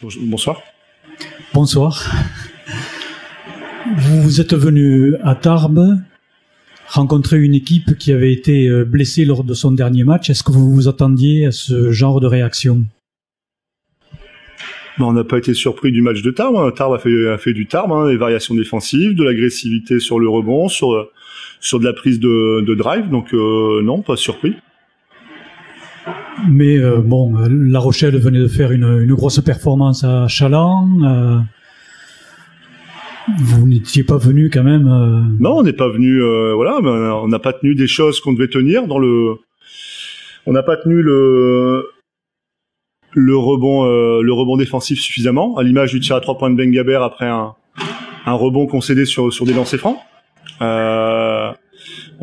Bonsoir. Bonsoir. Vous êtes venu à Tarbes rencontrer une équipe qui avait été blessée lors de son dernier match. Est-ce que vous vous attendiez à ce genre de réaction? On n'a pas été surpris du match de Tarbes. Tarbes a fait du Tarbes, des variations défensives, de l'agressivité sur le rebond, sur de la prise de drive. Donc non, pas surpris. Mais La Rochelle venait de faire une grosse performance à Chaland. Vous n'étiez pas venu quand même. Non, on n'est pas venu. Mais on n'a pas tenu des choses qu'on devait tenir On n'a pas tenu le rebond défensif suffisamment, à l'image du tir à 3 points de Ben Gaber après un rebond concédé sur des lancers francs.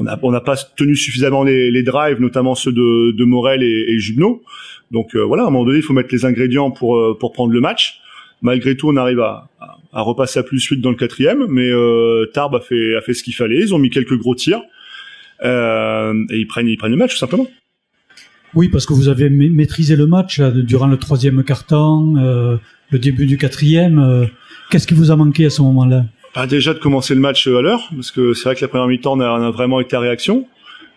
On n'a pas tenu suffisamment les drives, notamment ceux de Morel et Jubneau. Donc à un moment donné, il faut mettre les ingrédients pour prendre le match. Malgré tout, on arrive à repasser à +8 dans le 4e, mais Tarbes a fait ce qu'il fallait. Ils ont mis quelques gros tirs et ils prennent le match tout simplement. Oui, parce que vous avez maîtrisé le match là, durant le 3e quart-temps, le début du 4e. Qu'est-ce qui vous a manqué à ce moment-là? Déjà de commencer le match à l'heure, parce que c'est vrai que la première mi-temps on a vraiment été à réaction.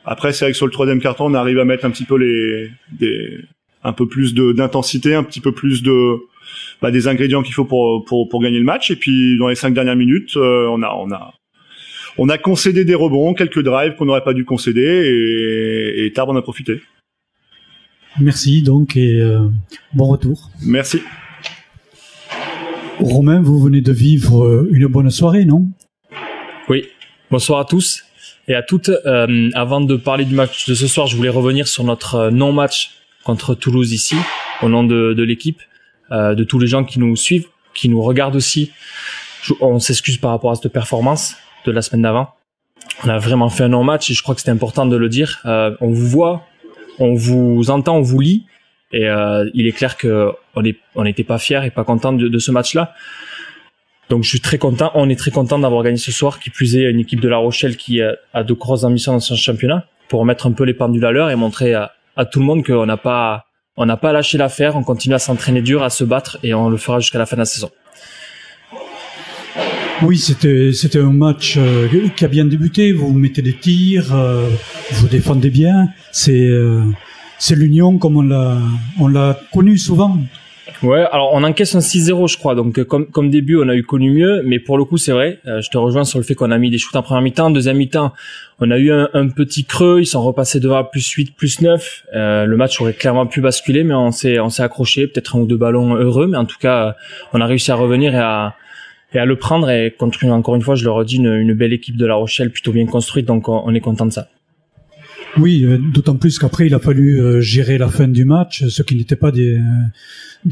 Après, c'est vrai que sur le 3e quart-temps, on arrive à mettre un petit peu un peu plus d'intensité, un petit peu plus des ingrédients qu'il faut pour gagner le match. Et puis dans les 5 dernières minutes, on a concédé des rebonds, quelques drives qu'on n'aurait pas dû concéder, et Tarbes en a profité. Merci donc et bon retour. Merci. Romain, vous venez de vivre une bonne soirée, non? Oui. Bonsoir à tous et à toutes. Avant de parler du match de ce soir, je voulais revenir sur notre non-match contre Toulouse ici, au nom de l'équipe, de tous les gens qui nous suivent, qui nous regardent aussi. On s'excuse par rapport à cette performance de la semaine d'avant. On a vraiment fait un non-match et je crois que c'était important de le dire. On vous voit, on vous entend, on vous lit. Et il est clair que on n'était pas fiers et pas contents de ce match-là. Donc je suis très content, on est très content d'avoir gagné ce soir, qui plus est une équipe de La Rochelle qui a de grosses ambitions dans son championnat, pour remettre un peu les pendules à l'heure et montrer à tout le monde qu'on n'a pas lâché l'affaire, on continue à s'entraîner dur, à se battre et on le fera jusqu'à la fin de la saison. Oui, c'était un match qui a bien débuté, vous mettez des tirs, vous défendez bien, c'est l'union comme on l'a connu souvent. Ouais, alors on encaisse un 6-0 je crois, donc comme début on a eu connu mieux, mais pour le coup c'est vrai, je te rejoins sur le fait qu'on a mis des shoots en première mi-temps, deuxième mi-temps on a eu un petit creux, ils sont repassés devant à +8, +9, le match aurait clairement pu basculer, mais on s'est accroché, peut-être 1 ou 2 ballons heureux, mais en tout cas on a réussi à revenir et à le prendre et contre encore une fois je le redis une belle équipe de La Rochelle plutôt bien construite, donc on est content de ça. Oui, d'autant plus qu'après il a fallu gérer la fin du match, ce qui n'était pas des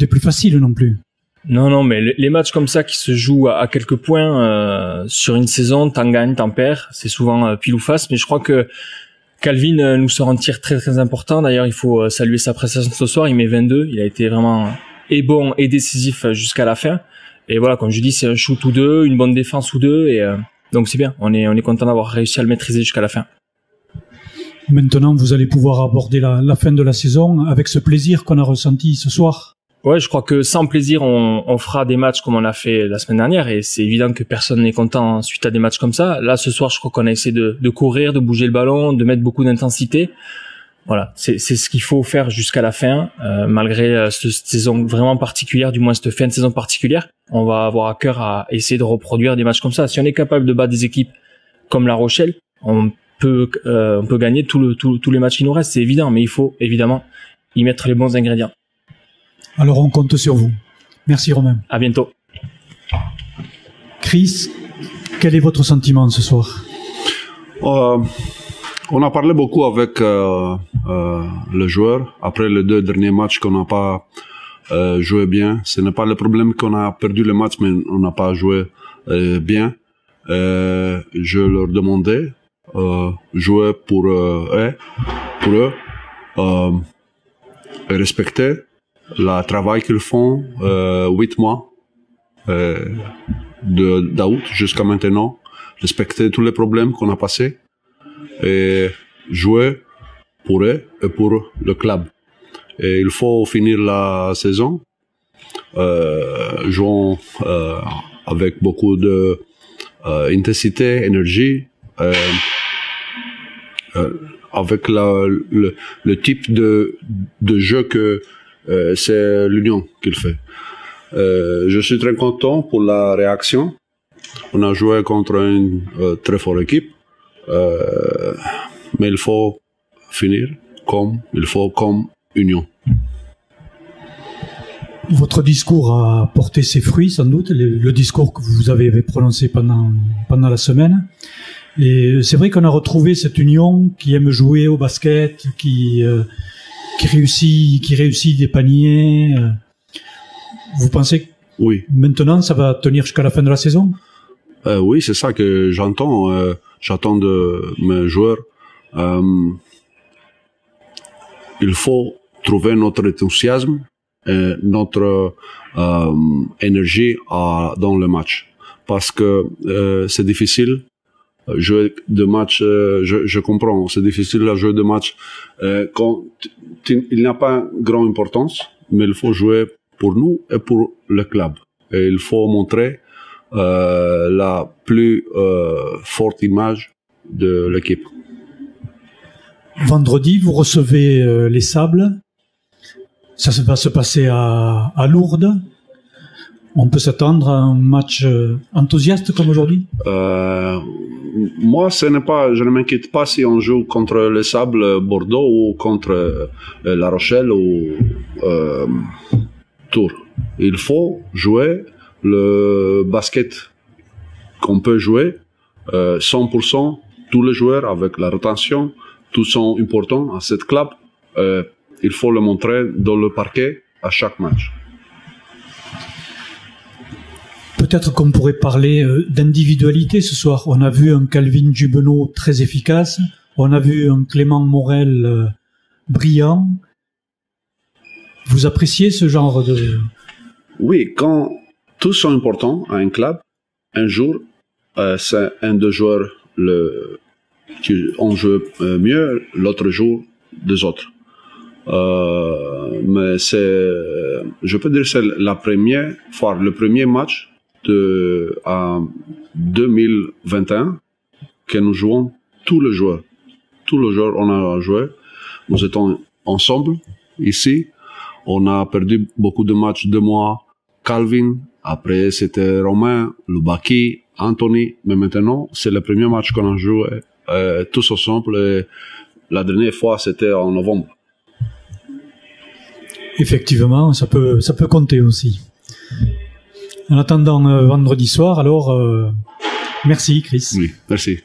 plus faciles non plus. Non, mais les matchs comme ça qui se jouent à quelques points sur une saison, t'en gagnes, t'en perds, c'est souvent pile ou face, mais je crois que Calvin nous sort un tir très très important. D'ailleurs, il faut saluer sa prestation ce soir, il met 22, il a été vraiment bon et décisif jusqu'à la fin. Et voilà, comme je dis, c'est un shoot ou deux, une bonne défense ou deux, et donc c'est bien, on est content d'avoir réussi à le maîtriser jusqu'à la fin. Maintenant, vous allez pouvoir aborder la fin de la saison avec ce plaisir qu'on a ressenti ce soir. Ouais, je crois que sans plaisir, on fera des matchs comme on l'a fait la semaine dernière, et c'est évident que personne n'est content suite à des matchs comme ça. Là, ce soir, je crois qu'on a essayé de courir, de bouger le ballon, de mettre beaucoup d'intensité. Voilà, c'est ce qu'il faut faire jusqu'à la fin, malgré cette saison vraiment particulière, du moins cette fin de saison particulière. On va avoir à cœur à essayer de reproduire des matchs comme ça. Si on est capable de battre des équipes comme La Rochelle, on peut gagner tous les matchs qui nous restent, c'est évident, mais il faut évidemment y mettre les bons ingrédients. Alors on compte sur vous. Merci Romain. À bientôt. Chris, quel est votre sentiment ce soir? On a parlé beaucoup avec le joueur après les 2 derniers matchs qu'on n'a pas joué bien. Ce n'est pas le problème qu'on a perdu le match, mais on n'a pas joué bien. Je leur demandais jouer pour eux, et respecter le travail qu'ils font 8 mois d'août jusqu'à maintenant, respecter tous les problèmes qu'on a passés et jouer pour eux et pour le club. Et il faut finir la saison jouons avec beaucoup de intensité, énergie, avec le type de jeu que c'est l'Union qu'il fait. Je suis très content pour la réaction. On a joué contre une très forte équipe, mais il faut finir comme Union. Votre discours a porté ses fruits, sans doute, le discours que vous avez prononcé pendant la semaine. Et c'est vrai qu'on a retrouvé cette union qui aime jouer au basket, qui réussit des paniers. Vous pensez que oui, maintenant ça va tenir jusqu'à la fin de la saison? Oui, c'est ça que j'entends. J'attends de mes joueurs. Il faut trouver notre enthousiasme et notre énergie dans le match, parce que c'est difficile jouer de match. Je comprends, c'est difficile à jouer de match quand il n'a pas grande importance, mais il faut jouer pour nous et pour le club. Et il faut montrer la plus forte image de l'équipe. Vendredi, vous recevez les Sables. Ça va se passer à Lourdes. On peut s'attendre à un match enthousiaste comme aujourd'hui? Moi, je ne m'inquiète pas si on joue contre les Sables Bordeaux ou contre La Rochelle ou Tours. Il faut jouer le basket qu'on peut jouer 100%. Tous les joueurs avec la rotation, tous sont importants à cette club. Il faut le montrer dans le parquet à chaque match. Peut-être qu'on pourrait parler d'individualité ce soir. On a vu un Calvin Jubenot très efficace. On a vu un Clément Morel brillant. Vous appréciez ce genre de... Oui, quand tous sont importants à un club, un jour, c'est un des joueurs qui ont joué mieux, l'autre jour, des autres. Mais je peux dire que c'est la première fois, le premier match en 2021 que nous jouons tous les joueurs. Tous les joueurs, on a joué. Nous étions ensemble ici. On a perdu beaucoup de matchs de moi. Calvin, après c'était Romain, Lubaki, Anthony. Mais maintenant, c'est le premier match qu'on a joué tous ensemble. Et la dernière fois, c'était en novembre. Effectivement, ça peut compter aussi. En attendant vendredi soir, alors merci Chris. Oui, merci.